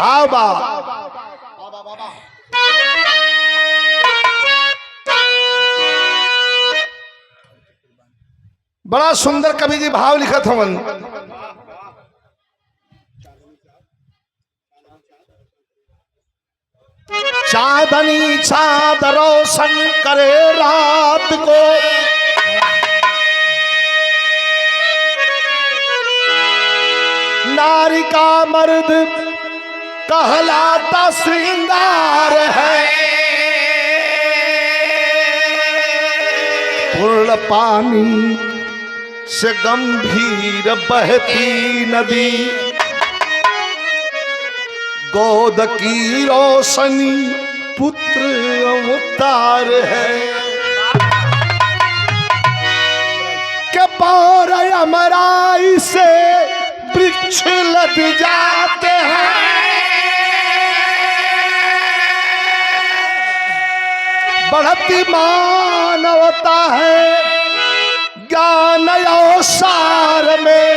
भाव बा। बड़ा सुंदर कवि जी भाव लिखत हवन। चांदनी चाँद रोशन करे रात को, नारी का मर्द कहलाता श्रृंगार है। पूर्ण पानी से गंभीर बहती नदी, गोद की रोशनी पुत्र अवतार है। के पार अमराई से वृक्ष लद जाते हैं, बढ़ती मानवता है ज्ञान और सार में।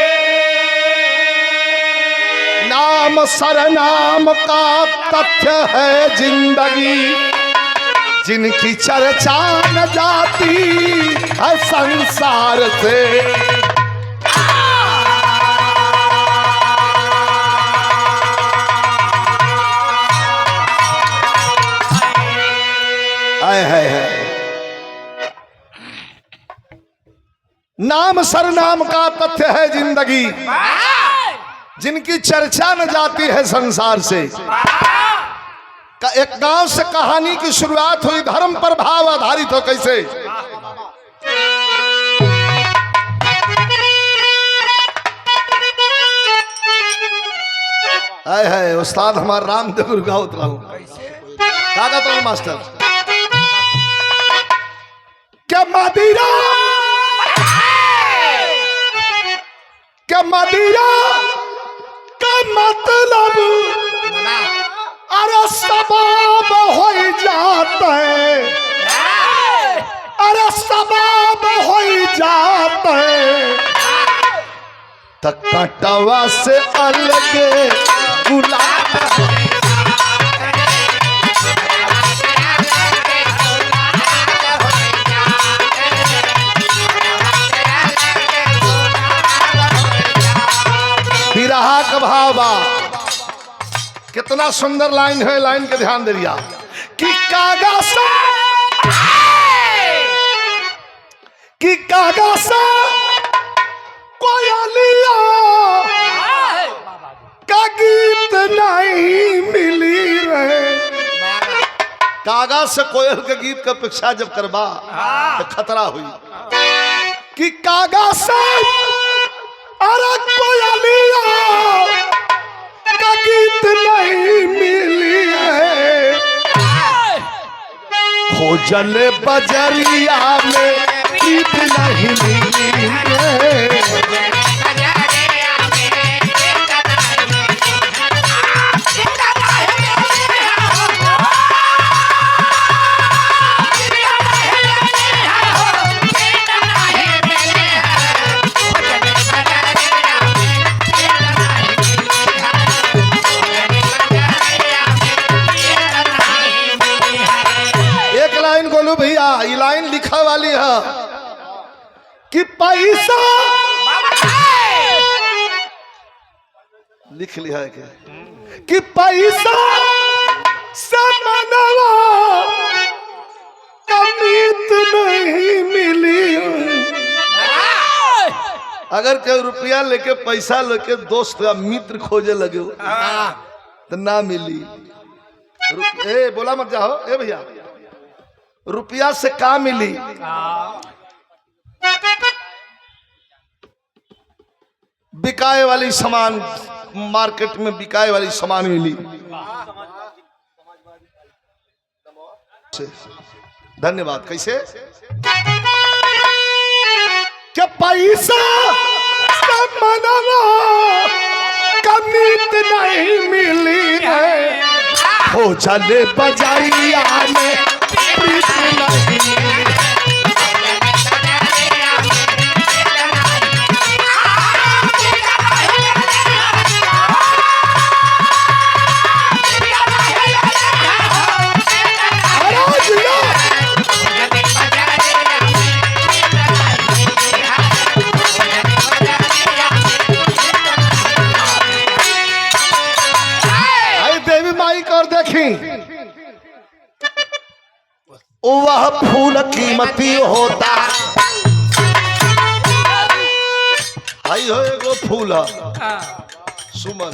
नाम सरनाम का तथ्य है जिंदगी, जिनकी चर्चा न जाती है संसार से। है नाम सरनाम का तथ्य है जिंदगी, जिनकी चर्चा न जाती है संसार से। एक गांव से कहानी की शुरुआत हुई, धर्म पर भाव आधारित हो। कैसे? है उस्ताद हमारा रामदेव गाँव कागा तो मास्टर क्या मदिरा का मतलब अरे सबाब हो जाता है, अरे सबाब हो जाता है। तक कटवा से अलग गुलाब बिरहा का भावा। कितना सुंदर लाइन है, लाइन के ध्यान दे दिया कि कागा सा कोयलिया का गीत नहीं मिली रहे। कागा से कोयल के गीत का अपेक्षा जब करबा तो खतरा हुई कि कागा से अरे कोयलिया का गीत नहीं मिली है। खोजल बजरिया में गीत नहीं मिली है। भैया ये लाइन लिखा वाली है कि पैसा लिख लिया है क्या कि पैसा से मनवा कमीत नहीं मिली। अगर कोई रुपया लेके पैसा लेके दोस्त या मित्र खोजे लगे तो ना मिली। ए बोला मत जाओ ए भैया, रुपया से का मिली? बिकाए वाली सामान, मार्केट में बिकाए वाली सामान मिली। धन्यवाद। कैसे? क्या पैसा मनवा कमीत नहीं मिली है। हो चले बजाइया में देखी वह फूल कीमती होता। आई हो एगो फूल सुमन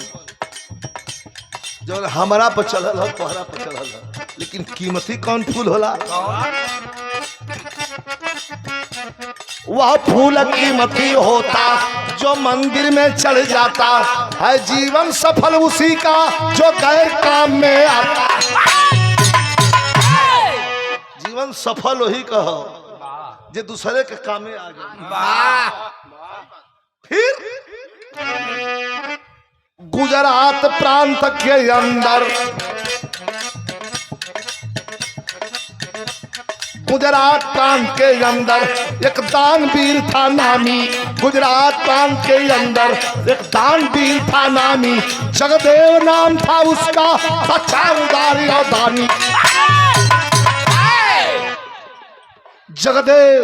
जो हमारा पर चलल है तोहरा पर चलल है, लेकिन कीमती कौन फूल होला? वह फूल कीमती होता जो मंदिर में चढ़ जाता है। जीवन सफल उसी का जो गैर काम में आता। जीवन सफल वही कहो जो दूसरे के काम में आ जाए। फिर गुजरात प्रांत के अंदर, गुजरात प्रांत के अंदर एक दानवीर था नामी। गुजरात प्रांत के अंदर एक दानवीर था नामी। जगदेव नाम था उसका, सच्चा उदारी और दानी। जगदेव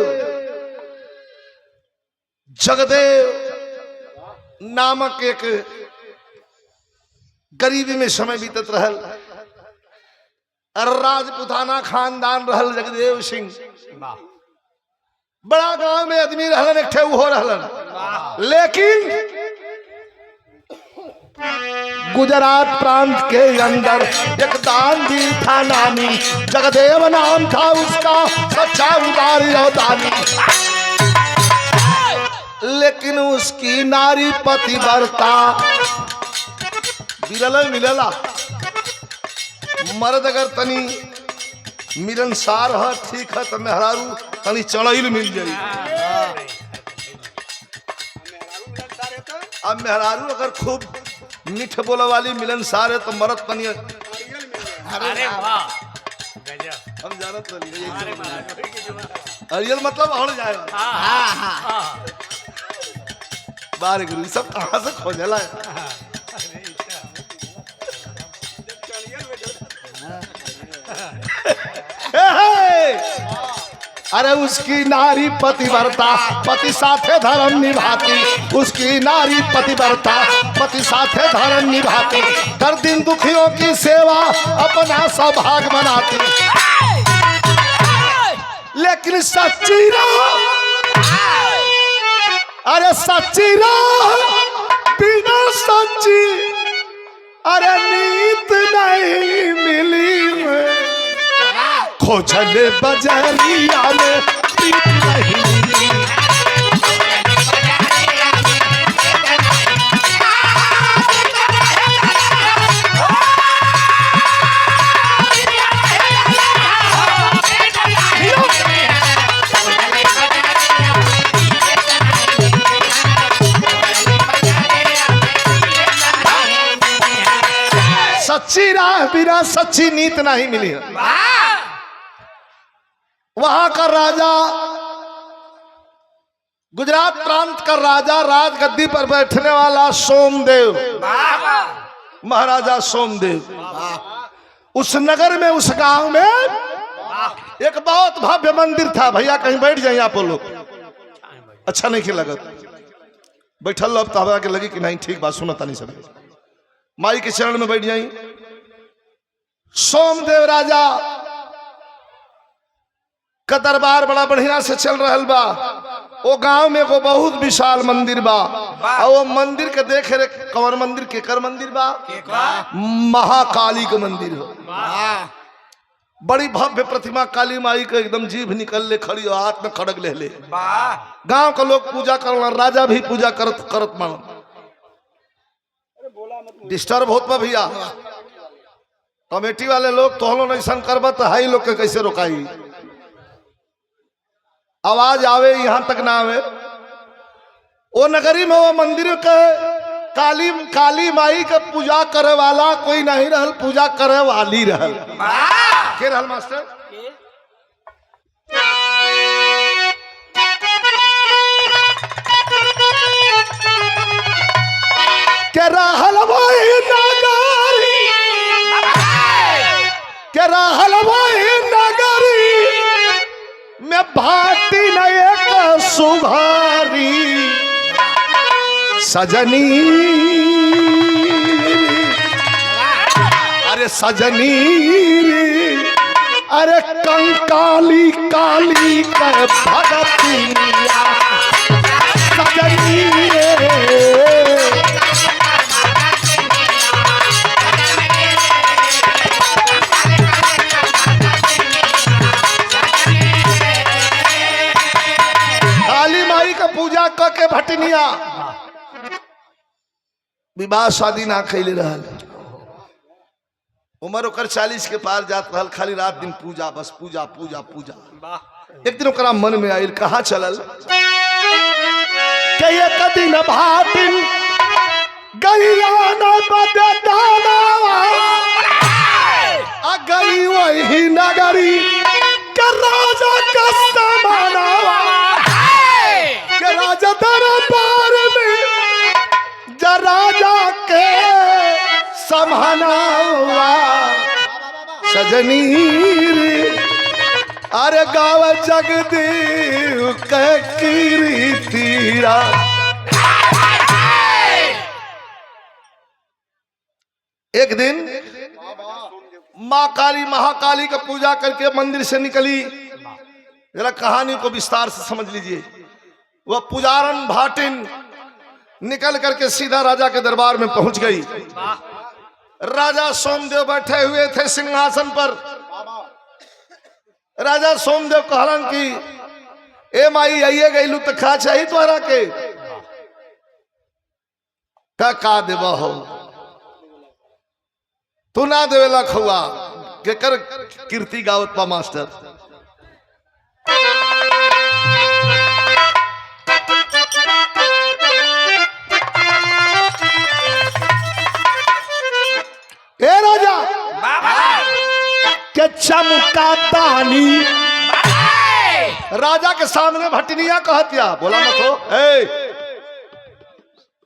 नामक एक गरीबी में समय बीतत रहल। राजपुताना खानदान रहल जगदेव सिंह। बड़ा गांव में आदमी रहलन, एक ठे उहो रहलन। लेकिन गुजरात प्रांत के अंदर एक दानवीर था नामी। जगदेव नाम था उसका, सच्चा उदारी और दानी। लेकिन उसकी नारी पतिव्रता मिलला। मर्द अगर तनी मिलनसार है ठीक है, तो मेहरारू तनी चढ़ैल मिल जाई। अब मेहरारू अगर खूब मीठ बोले वाली मिलनसार है तो मर्द तनी अरे वाह गजब। हम जानत अरियल मतलब हड़ जाएगा। बारे गुरु सब कहाँ से खोजेला है? अरे उसकी नारी पतिव्रता पति साथे धर्म निभाती। उसकी नारी पतिव्रता पति साथे धर्म निभाती। हर दिन दुखियों की सेवा अपना सौभाग्य बनाती। लेकिन सच्ची राह, अरे सच्ची राह बिना सच्ची अरे नीत नहीं मिली। खोजले बजरिया में प्रीत नहीं मिली। सच्ची राह बिना सच्ची नीत नहीं मिली। वहां का राजा, गुजरात प्रांत का राजा, राजगद्दी पर बैठने वाला सोमदेव, महाराजा सोमदेव। उस नगर में, उस गांव में एक बहुत भव्य मंदिर था। भैया कहीं बैठ जाइए आप लोग, अच्छा नहीं लगा बैठल लो। अब तो के लगी कि नहीं ठीक बात सुनता नहीं सब। माई के चरण में बैठ जाइए। सोमदेव राजा का दरबार बड़ा बढ़िया से चल रहा बा। वो गांव में को बहुत विशाल मंदिर बा। और वो मंदिर के देखे रे कौन मंदिर के कर मंदिर बा? महाकाली का मंदिर हो। बड़ी भव्य प्रतिमा काली माई के, एकदम जीभ निकल ले खड़ी और हाथ में खड़ग ले। गांव के लोग पूजा करना, राजा भी पूजा करत मान। डिस्टर्ब होत बा भैया। कमेटी वाले लोग तोहलो नहीं करबा तो हाई लोग के कैसे रोकाई? आवाज आवे यहां तक ना आवे। वो नगरी में वो मंदिर के काली माई के पूजा करे वाला कोई नहीं रहल, पूजा करे वाली रहल। के रहल मास्टर? के रहल वही नगरी, के रहल वही नगरी में भाटी न एक सुधारी सजनी। अरे सजनी रे, अरे कंकाली काली कर भगतिया सजनी रे। काली माई का पूजा क के भटनिया विवाह शादी ना कैले रहल। उम्र ओकर 40 के पार जात रहल, खाली रात दिन पूजा, बस पूजा पूजा पूजा। एक दिन ओकरा मन में आयल, कहा चलल के एक दिन भाटिन गैया न बददाना आ गई वही नगरी के राजा का समानावा के राजा दरबार में जा राजा के समानावा सजनी रे, अरे गाव जगदेव के कीर्तिया। एक दिन माँ काली महाकाली का पूजा करके मंदिर से निकली। जरा कहानी को विस्तार से समझ लीजिए। वह पुजारन भाटिन निकल करके सीधा राजा के दरबार में पहुंच गई। राजा सोमदेव बैठे हुए थे सिंहासन पर। राजा सोमदेव कहलन कि ए माई आइए गईलू तो खा चाहिए तोहरा के का देवा हो, तू ना देवेला खुआ के कर कीर्ति गावत पा मास्टर। ए राजा के चमका तानी राजा के सामने भटनिया कहतिया, बोला मत हो ए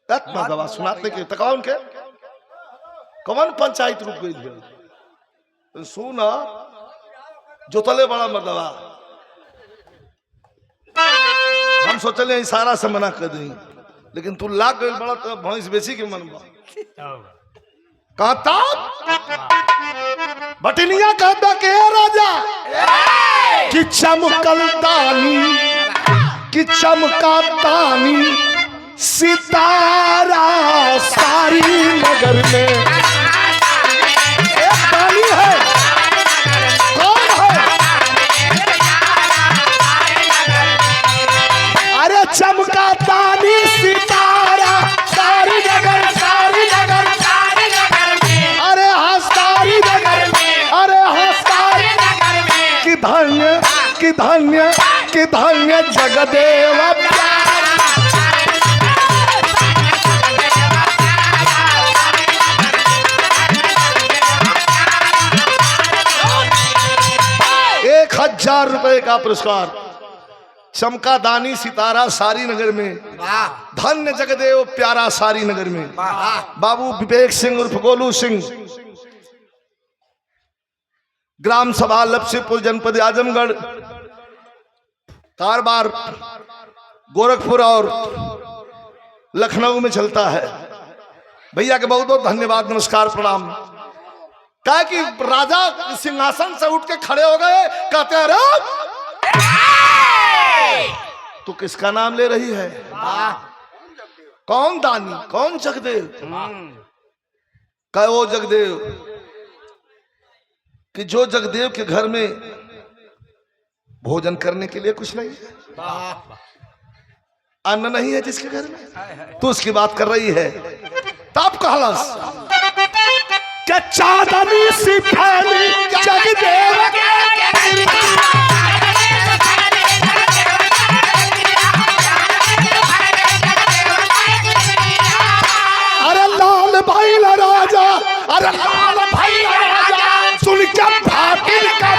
दवा सुनाते के तका उनके कौन पंचायत रुक गई है सुना जोतले बड़ा मर्दवा। हम सोचले इशारा से मना कर दें, लेकिन तू लाग गई बड़ा तो भैंस बेची के मन कहता भटनिया कहता के राजा कि चमकल तानी कि चमका तानी सितारा सारी नगर में। एक तानी है, कौन है? अरे चमका तानी सितारा सारी नगर, सारी नगर, सारी नगर में। अरे हाँ सारी नगर में, अरे हाँ सारी नगर में। कि धन्य कि धन्य कि धन्य जगदेव ₹1000 का पुरस्कार। चमका दानी सितारा सारी नगर में, धन्य जगदेव प्यारा सारी नगर में। बाबू विवेक सिंह उर्फ गोलू सिंह, ग्राम सभा लपसीपुर, जनपद आजमगढ़, कारोबार गोरखपुर और लखनऊ में चलता है। भैया के बहुत बहुत धन्यवाद, नमस्कार, प्रणाम। कहा कि राजा सिंहासन से उठ के खड़े हो गए, कहते हैं तू किसका नाम ले रही है? कौन दानी, कौन जगदेव? कहे वो जगदेव कि जो जगदेव के घर में भोजन करने के लिए कुछ नहीं है, अन्न नहीं है जिसके घर में, तू उसकी बात कर रही है। तब कहलस क्या चांदनी सी फैली जगदेव अरे लाल भाई राजा, अरे लाल भाई राजा सुन क्या भाटिन का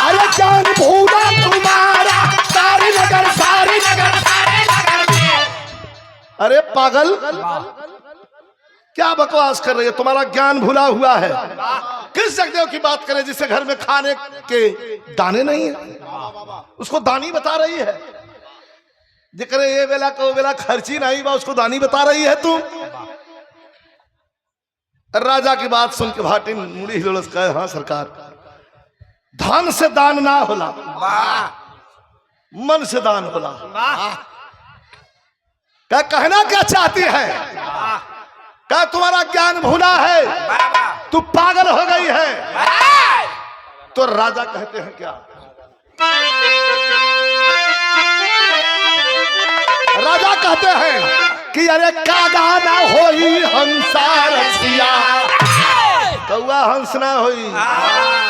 अरे जान भूला तुम्हारा सारी नगर, सारी नगर, सारी नगर में। अरे पागल क्या बकवास कर रही है, तुम्हारा ज्ञान भूला हुआ है। किस जगदेव की बात करें जिससे घर में खाने के दाने नहीं है, उसको दानी बता रही है। जिक्र ये बेला को बेला खर्ची नहीं बा उसको दानी बता रही है तुम। राजा की बात सुन के भाटिन मुड़ी हिलोलस कहे हाँ सरकार, धन से दान ना होला, मन से दान होला। क्या कहना क्या चाहती है? क्या तुम्हारा ज्ञान भूला है? तू पागल हो गई है? तो राजा कहते हैं क्या? राजा कहते हैं कि अरे का गाना होई हंसा रसिया, कौआ हंस ना होई,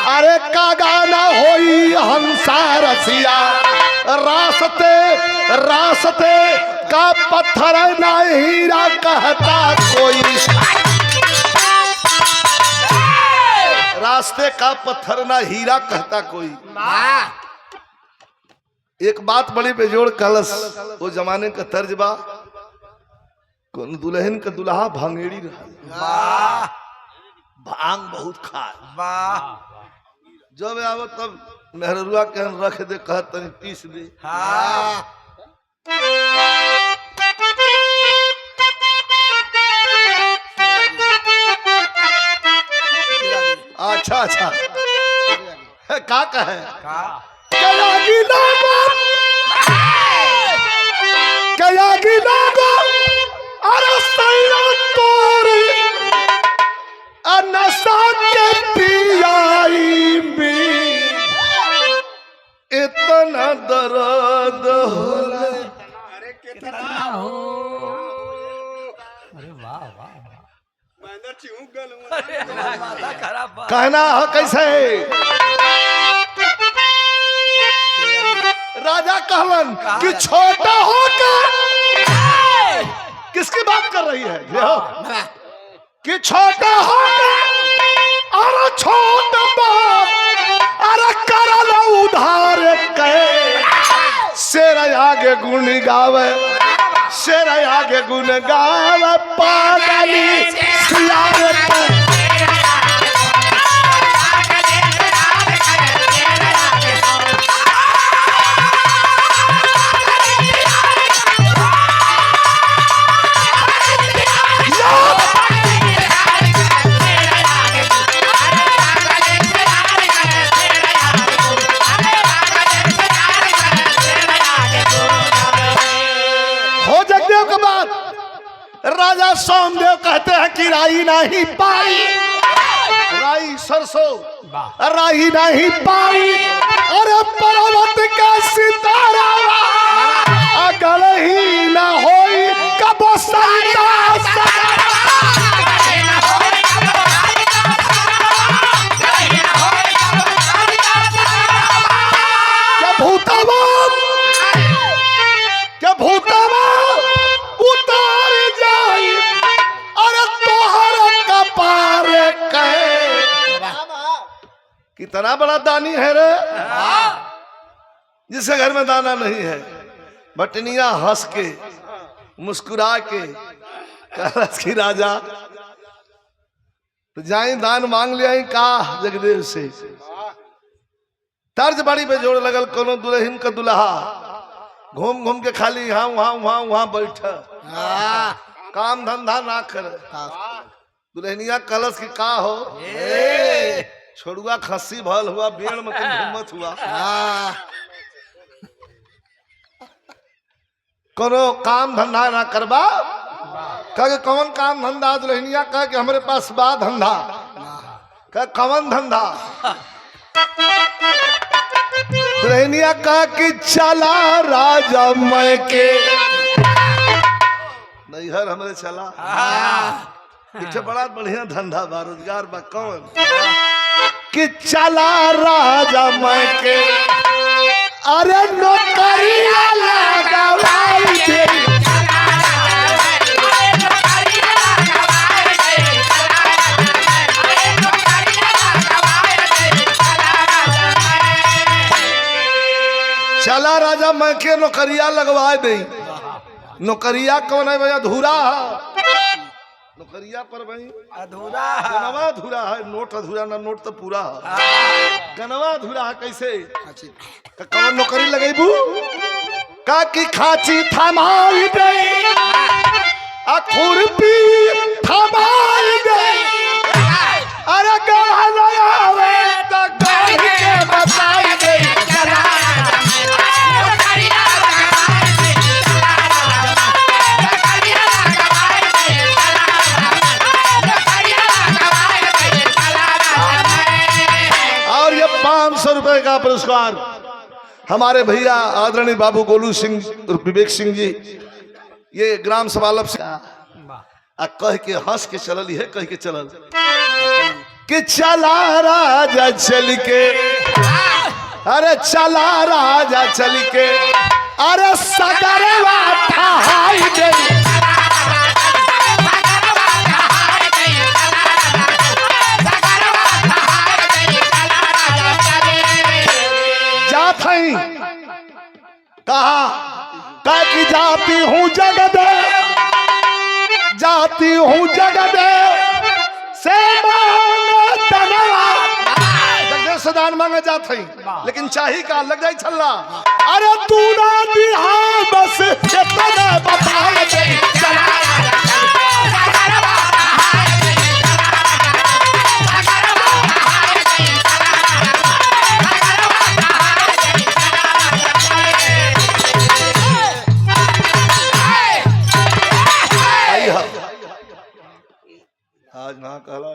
अरे का गाना होई हंसा रसिया, रास्ते रास्ते का पत्थर ना हीरा कहता कोई, रास्ते का पत्थर ना हीरा कहता कोई। एक बात बड़ी बेजोड़ कलस, वो जमाने का तर्ज बा, कौन दुल्हन का दुल्हा भांगेड़ी रहा, भांग बहुत खाए, जब आवे तब मेहरुआ के रख दे, कह तनी पीस दे। अच्छा अच्छा का कहे अरे नशा के पियाई में इतना दर्द होला। अरे कितना हो, अरे वाह वाह, मैं चिऊक गलूं खराब कहना है कैसे? राजा कहलन कि छोटा होकर, किसकी बात कर रही है? देखो कि छोटा होकर अरे छोटा बात अरे करल उधार के, शेर आगे गुण गावे, शेर आगे गुण गावे, पागली सियार पे। राजा सोमदेव कहते हैं कि राई नहीं पाई, राई सरसों राई नहीं पाई, अरे पर्वत का सितारा अगल ही ना होई कबो सारा क्या भूतवा, क्या भूतवा उतार जाई, अरे तोहर कपार कहे। कितना बड़ा दानी है रे, जिसके घर में दाना नहीं है। बटनिया हंस के मुस्कुरा के कहलस की राजा तो जाई दान मांग लिया का जगदेव से। तर्ज बड़ी बेजोड़ लगल, कोनो दुल्हन का दुल्हा घूम घूम के खाली यहाँ वहां बैठा, काम धंधा ना कर। दुल्हनिया कलश की का हो, छोड़ुआ खस्सी भल हुआ, बेड़ में घूमत हुआ, कोनो काम धंधा ना करबा। कह कौन काम धंधा? दुल्हनिया कह के हमरे पास बा धंधा। कह कौन धंधा? दुल्हनिया कह कि चला राजा मैं के नैहर हमरे चला, पीछे बड़ा बढ़िया धंधा बा, रोजगार बा। कौन? कि चला राजा मैं के, अरे नौकरिया लगावाई दे, चला राजा मैं के नौकरिया लगवा दे। नौकरिया कौन है भैया? अधूरा है नौकरिया पर भाई, अधूरा गनवा अधूरा है, नोट अधूरा ना, नोट तो पूरा है। गनवा अधूरा है कैसे? कौन नौकरी लगेबू? काकी खाची थमाई गई खुरपी थमाई गई अरे गहना तो गढ़ के बताई गई और ये 500 रुपए का पुरस्कार हमारे भैया आदरणीय बाबू गोलू सिंह विवेक सिंह जी ये ग्राम सभालप से कह के हंस के चलल है कह के चलल कि चला राजा चल के अरे चला राजा चल के अरे सगरवा ठहाई गई जात हई कहा कि जाती हूँ जगत जाती हूँ जगत से सदान मांगे जात हई लेकिन चाही का लग जाए छल्ला अरे तू ना दिहा बस इतना बता दे आज ना कहला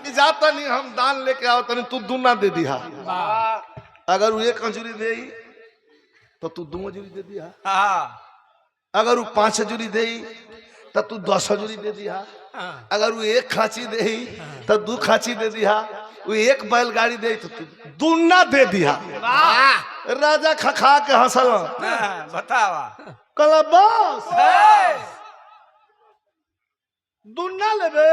कि जाता नहीं हम दान लेके आओ तनी तू दूना दे दिया अगर वो 1 हजूरी दे तो तू 2 हजूरी दे दिया अगर वो 5 हजूरी दे तो तू 10 हजूरी दे दिया अगर वो 1 खांची दे तो 2 खांची दे दिया वो 1 बैलगाड़ी दे तो तू दूना दे दिया राजा खखा के हंसल बतावा कल बस दूना लेबे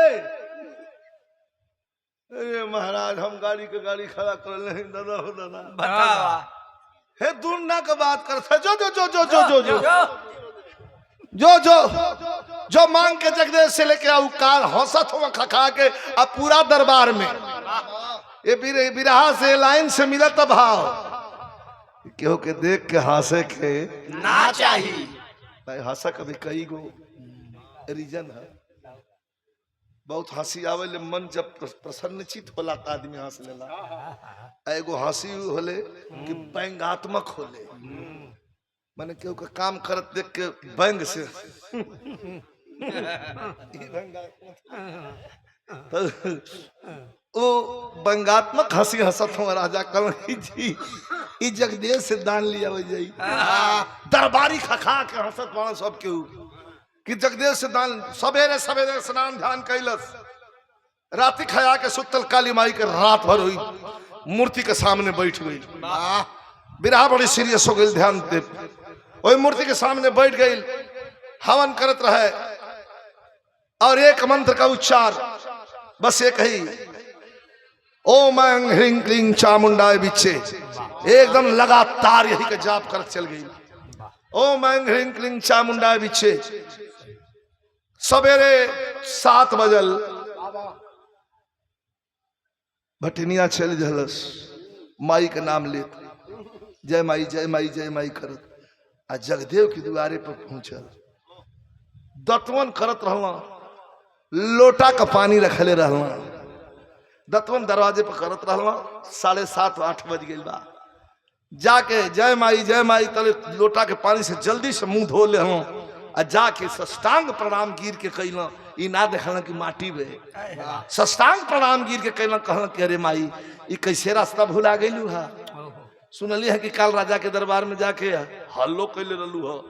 अरे महाराज हम गाड़ी खड़ा कर ले दादा हो दादा बतावा हे दूना के बात कर जो जो जो जो जो जो जो जो जो जो मांग के जगदेश से लेके आओ कार हंसत हो खखा के अब पूरा दरबार में ये बिरहा से लाइन से मिला तब भाव क्यों के देख के हंसे के ना चाहिए भाई हंसा कभी कई गो रीजन है बहुत हंसी आवे मन जब प्रसन्नचित होला त आदमी हंस लेला एगो हंसी होले कि व्यंगात्मक होले माने केहू के काम करत देख के व्यंग से ओ व्यंगात्मक हंसी हंसत हो राजा कल जी ई जगदेश से दान लिया हो जाई दरबारी खखा के हंसत वाला सब केहू कि जगदेश से दान सवेरे सवेरे स्नान ध्यान कैलस राति खया के सुतल काली माई के रात भर हुई मूर्ति के सामने बैठ गई बिरहा बड़ी सीरियस हो गई ध्यान दे वही मूर्ति के सामने बैठ गई हवन करत रहे और एक मंत्र का उच्चार बस एक ही ओम ऐं ह्रीं क्लीं चामुंडाय बिच्छे एकदम लगातार यही का जाप कर चल गई ओम ऐं ह्रीं क्लीं चामुंडाय बिच्छे सवेरे 7 बजल भटनिया चल जलस माई के नाम लेत जय माई जय माई जय माई करत आ जगदेव के द्वारे पर पहुंचल दतवन करत रहला लोटा का पानी रखले रहला दतवन दरवाजे पर करत रहला 7:30 8 बज गई बा जाके जय माई तले लोटा के पानी से जल्दी से मुंह धो ले आ जाके सष्टांग प्रणाम गिर के कैला ई ना देखल कि माटी में सष्टांग प्रणाम गिर के कैला कहला कि अरे माई ई कैसे रास्ता भुला गइलू हा सुनली है कि काल राजा के दरबार में जाके हल्लो कैले रहलू ह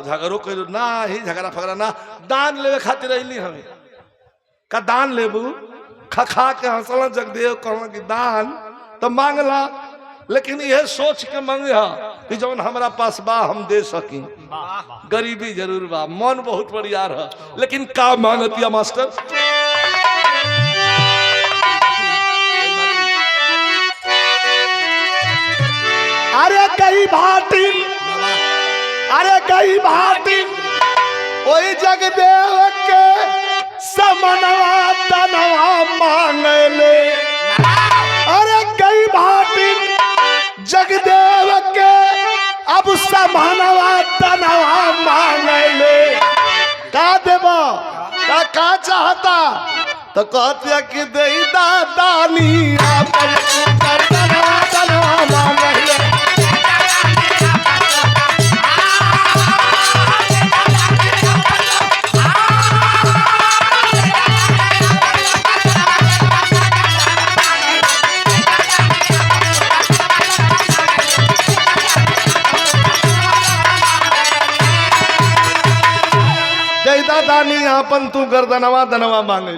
झगड़ो कैलू ना ही झगड़ा फगड़ा ना दान लेवे खातिर रहली हमें का दान लेबू खखा के हंसला जगदेव कहला कि दान तो मांगला लेकिन यह सोच के मांगे कि जौन हमारा पास बा हम दे सकी गरीबी जरूर बा मन बहुत बड़ियार है लेकिन का मांगतिया मास्टर अरे कई भाटी वही जगदेव के समनवा तनवा मांगले। अरे गई भाटिन जगदेव के अब समनवा तनवा मांगले। का देबो का चाहता तो कहते कि दे दानी अपन तनवा तनवा मांगले। दानी अपन तू गर्दनवा दनवा मांगे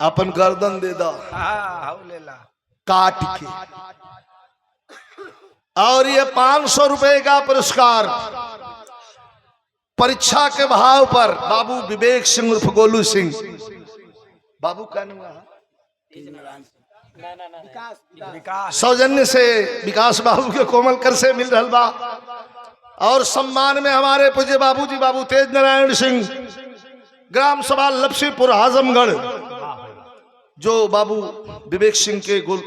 अपन गर्दन दे दो काट के। और ये 500 रुपए का पुरस्कार परीक्षा के भाव पर बाबू विवेक सिंह उर्फ गोलू सिंह। बाबू का सौजन्य से विकास बाबू के कोमल कर से मिल रहा बा। और सम्मान में हमारे पूज्य बाबूजी बाबू तेज नारायण सिंह ग्राम सभा लपसीपुर आजमगढ़ जो बाबू विवेक सिंह के गुल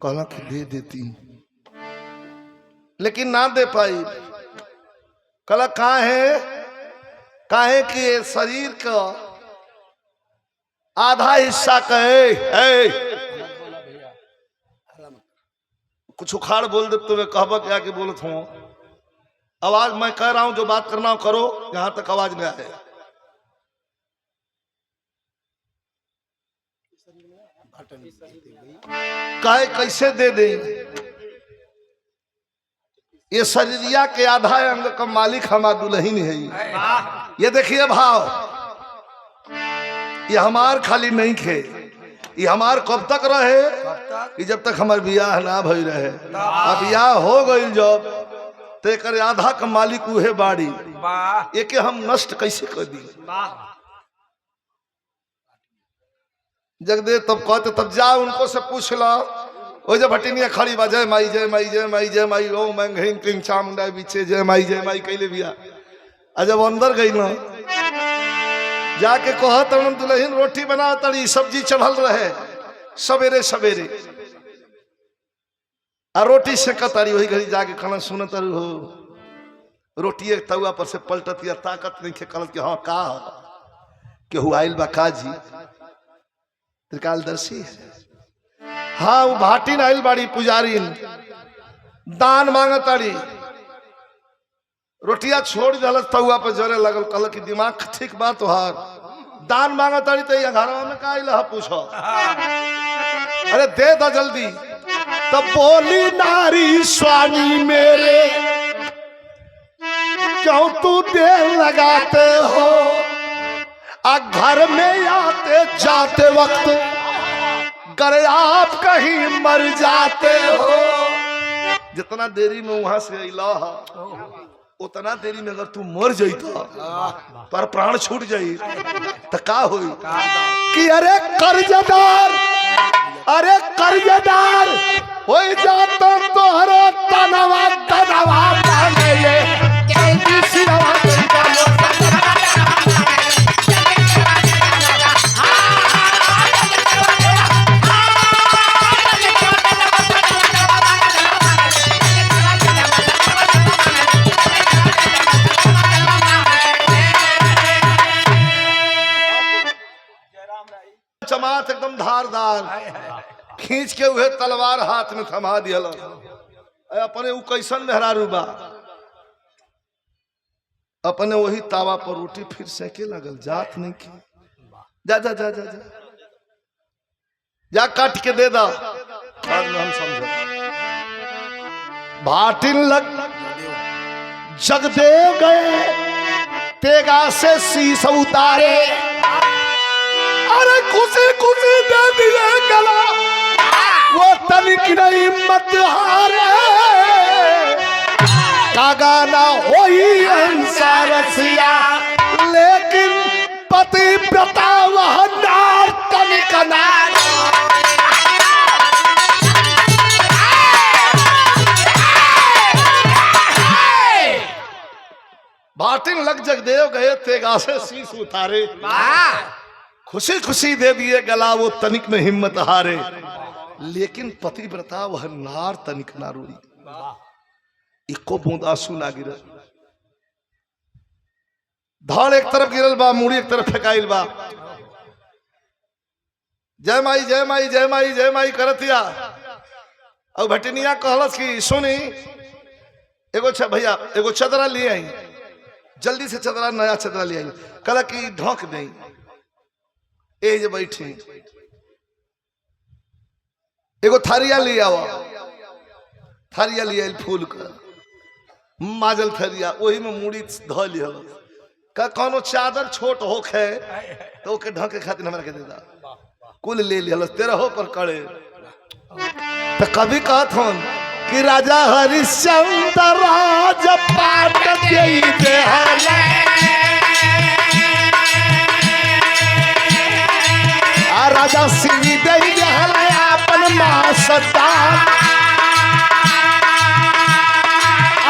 कहला कि दे देती लेकिन ना दे पाई। कहला काहे कि शरीर का आधा हिस्सा कहे कुछ उखाड़ बोल दे तो मैं कहबा क्या कि बोलत हूं। आवाज मैं कह रहा हूं जो बात करना करो यहां तक आवाज में आए। काहे कैसे दे दे ये शरीरिया के आधा अंग का मालिक हमारा दुल्हन है। ये देखिए भाव ये हमार खाली नहीं खे ये हमार कब तक रहे कि जब तक हमार बियाह ना भई रहे। अब बियाह हो गई जब ते कर आधा का मालिक उहे बाड़ी एके हम नष्ट कैसे कर दी। जगदेव तब कहते तब जा उनको से पूछ लो ओ जब भटिनिया खड़ी बा जय माई जय माई जय माई जय माई ओ मैं किंग चामुंडा पीछे जय माई कैले बिया। जब अंदर गई ना जाके कहत दुल्हन रोटी बना तड़ी सब्जी चढ़ल रहे सवेरे सवेरे आ रोटी से कतारी वही घड़ी जाके खाना सुन तरु हो रोटी एक तवा पर से पलटत या ताकत नहीं खे कलत के हाँ का केहू आइल बा काजी त्रिकालदर्शी हाँ वो भाटिन आइल बाड़ी पुजारी दान मांगताड़ी रोटिया छोड़ दल तहुआ पे जरे लगल कल की दिमाग ठीक बात तोहार दान मांगताड़ी तो घर में का आइल पूछो अरे दे दो जल्दी। तब बोली नारी स्वामी मेरे क्यों तू देर लगाते हो घर में आते जाते वक्त करे आप कहीं मर जाते हो। जितना देरी में वहां से अला उतना देरी में अगर तू मर जाता पर प्राण छूट जाई तो का होई कि अरे कर्जदार हो जाता तोहरो तनवा तनवा मांगले जल्दी सिरवा चमाट एकदम धारदार खींच के उहे तलवार हाथ में थमा दिया अपने उ कैसन मेहरारू बा अपने वही तावा पर रोटी फिर सेके लगल जात नहीं की जा जा जा जा जा जा काट के दे दा बाद में हम समझो। भाटिन लग जगदेव गए तेगा से शीश उतारे अरे खुशी खुशी दे दिए गला वो तनिक नहीं मत हारे कागाना होई अंसार रसिया लेकिन पति प्रता वह नार तनिक नार। से शीश उतारे, खुशी खुशी दे दिए गला वो तनिक में हिम्मत हारे, लेकिन पतिव्रता वह नार तनिक ना रोई, इको बूंद आंसू ना गिरल। धड़ एक तरफ गिरल बा, मूड़ी एक तरफ फेंकाइल बा। जय माई जय माई जय माई जय माई करतिया। और भटनिया कहलस कि सुनी एगो भैया एगो चदरा ले आई, जल्दी से चदरा, नया चदरा ले आई। कहला कि ढोक दे, ए जे बैठी एगो थारिया ले आवा। थारिया ले आई फूल का, माजल थरिया, वही में मूड़ी ध लिया। का कोनो चादर छोट होखे तो ओके ढके खातिर हमरा के दे दा, कुल ले लिया तेरा हो पर कड़े। तो कभी कहत हन कि राजा हरिश्चंद्र राज पाट देई देहले, आ राजा सिंह देई देहले अपन मासदान,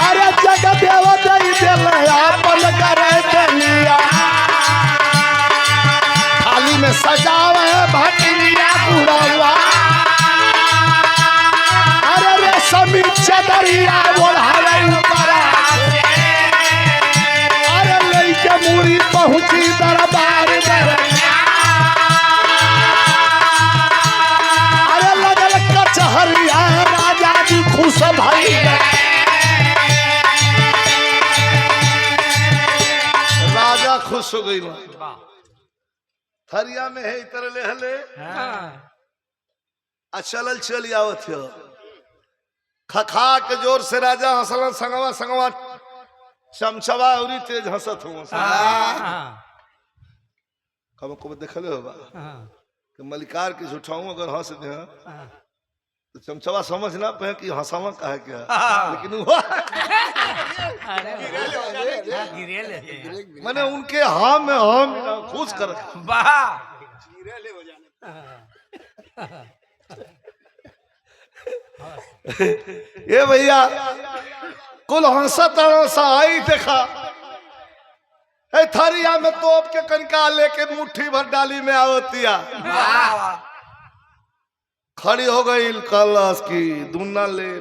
अरे जग देव देई देले अपन करे दुनिया, थाली में सजावे भटनिया बुढ़वा, अरे रेशमी चदरिया ओढ़ावे ऊपर, अरे लइके मुड़ी पहुंची दरबार दरमिया, अरे लगल कचहरिया राजा जी खुश भई, राजा खुश हो गई। थरिया में है इतर ले हले, चलल चल आवत हो, खखा के जोर से राजा हंसल, संगवा संगवा चमचवा उरी तेज हंसत हो। कब को देखले होगा कि मलिकार के झूठाऊं अगर हंस दे तो चमचवा समझ ना पाए कि हंसावा का है क्या, लेकिन वो मैंने उनके हाँ में हम खुश कर ये भैया कुल हंसत आई देखा, थरिया में तोप के कनका लेके मुट्ठी भर डाली में आवतिया, खड़ी हो गई। कलश की दुना ले,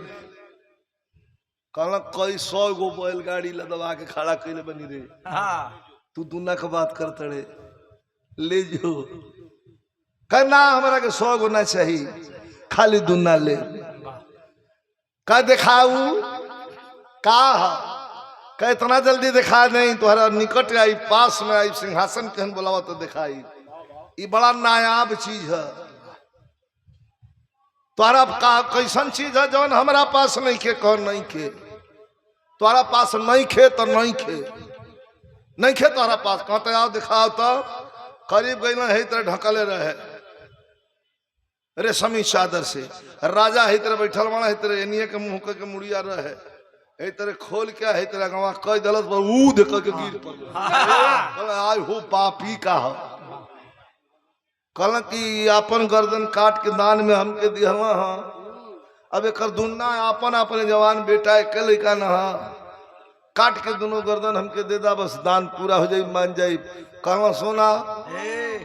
कहला कई 100 गो बैलगाड़ी लदवा के खड़ा कैले बनी रे, तू दुना के बात करते रे, ले जो कहना हमरा के 100 गो ना चाहिए, खाली दुना ले। का दिखाऊ का कह इतना जल्दी दिखा नहीं, तुम्हारा निकट आई, पास में आई, सिंहासन कहन बोलावा तो दिखाई। ये बड़ा नायाब चीज है, तुम्हारा का कैसन चीज है जौन हमारा पास नहीं खे, कौन नहीं खे, तुम्हारा पास नहीं खे तो नहीं खे, नहीं खे तुम्हारा पास, कहते आओ दिखाओ। तो करीब गई है तरह ढकले रहे रेशमी चादर से, राजा है तरह बैठल बना, है तरह एनिए के मुंह के मुड़िया रहे, है तरह खोल क्या है तरह गवा कई दलत पर ऊद के गिर पड़, आय हो पापी का हो। कहल कि अपन गर्दन काट के दान में हमके दिहवा हा, अब एक दुन्ना अपन अपने जवान बेटा के लड़का न हा, काट के दोनों गर्दन हमके दे दा, बस दान पूरा हो जाये, मान जाये। कहवा सोना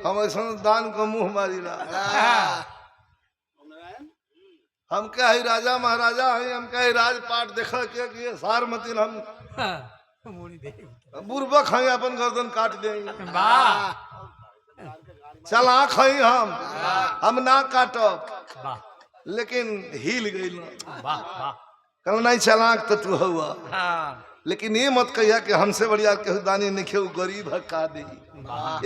हम ऐसा दान को मुंह मारी ला, हम क्या है राजा महाराजा है, हम क्या है राजपाट देखा के सार मतिन हम बुर्बक है, अपन गर्दन काट देंगे, चला खई हम ना काटब, लेकिन हिल गई। कल नहीं चलाक तो तू हुआ, लेकिन ये मत कहिया कि हमसे बढ़िया केहू दानी नहीं खे, गरीब हक्का दे।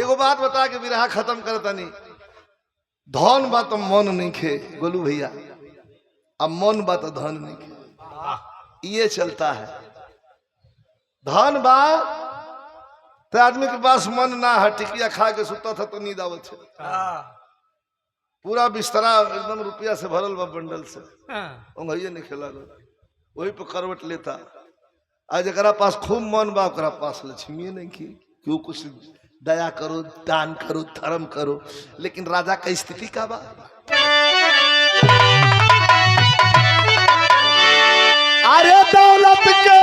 एगो बात बता के विरहा खत्म करता नहीं, धन बात तो मन नहीं खे गोलू भैया, अब मन बात तो धन नहीं खे, ये चलता है। धन बा तो आदमी के पास मन ना है, टिकिया खा के सुता था तो नींद आवत है, पूरा बिस्तरा एकदम रुपया से भरल बा बंडल से, ओंघइये नहीं खेला, वही पे करवट लेता। आज जरा पास खूब मन बा, ओकरा पास लक्ष्मी नहीं की, क्यों कुछ दया करो, दान करो, धर्म करो, लेकिन राजा का स्थिति का बा। अरे दौलत के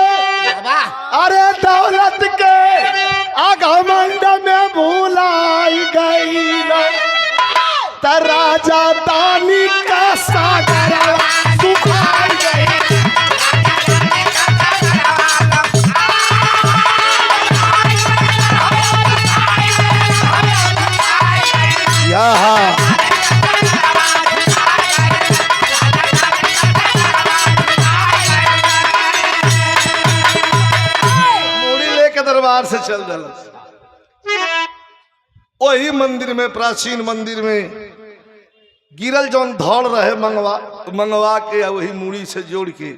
आगमंड में भूलाई गई त राजा दानी का सागर सुखाई गई। यहाँ दरबार से चल दल वही मंदिर में, प्राचीन मंदिर में गिरल जौन धौड़ रहे मंगवा के वही मूड़ी से जोड़ के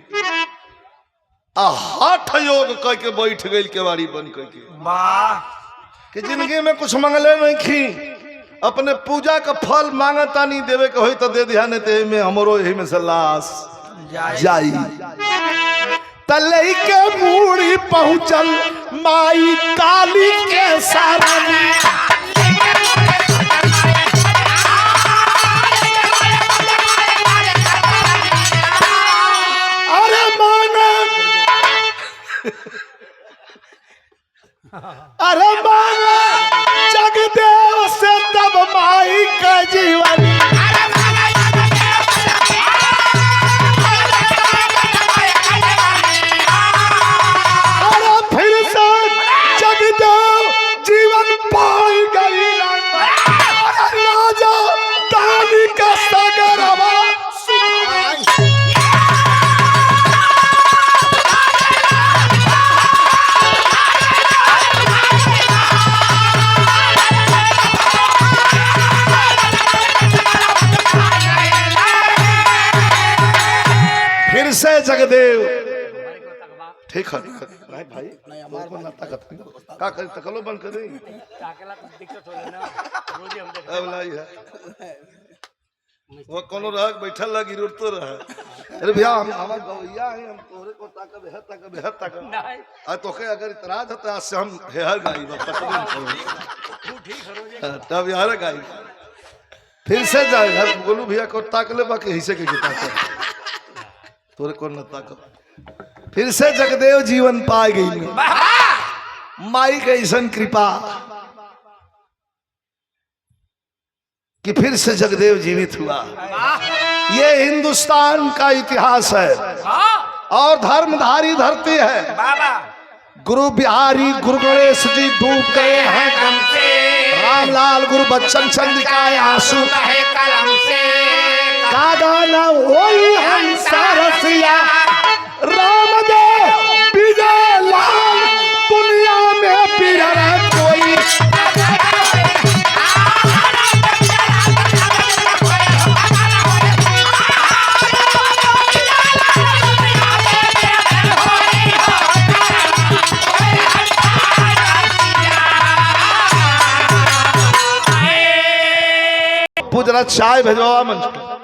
हठ योग कह के बैठ गई केवाड़ी बन कह के कि जिंदगी में कुछ मंगले नहीं खी, अपने पूजा का फल मांगता नहीं, देवे के होई तो दे दिया, नहीं ते में हमरो यही में से लाश जाई। तलई के मूड़ी पहुंचल माई काली के सारनी, अरे माने अरे माने जगदेव से तब माई का जीवन, से जगदेव ठीक है भाई का कर तकलो बंद कर दे वो कोनो रह बैठल लगी रोड तो रह। अरे भैया हम हमार गवैया हैं, हम तोरे को ताकत आ तोके अगर इतराज है तो आज से हम हेहर गाई तब यार गाई फिर से जाए घर बोलू भैया को ताकले बाकी हिस्से के ताकत तोरे को न ताकत। फिर से जगदेव जीवन पा गई, माई के ऐसन कृपा कि फिर से जगदेव जीवित हुआ। ये हिंदुस्तान का इतिहास है और धर्मधारी धरती है। गुरु बिहारी गुरु गणेश जी डूब गए हैं गम से, रामलाल गुरु बच्चन चंद्रिका आंसू है कलम से, गाना वही हंसा रसिया रामदेव विजय लाल दुनिया में पीर कोई। जरा चाय भेजवा मंच।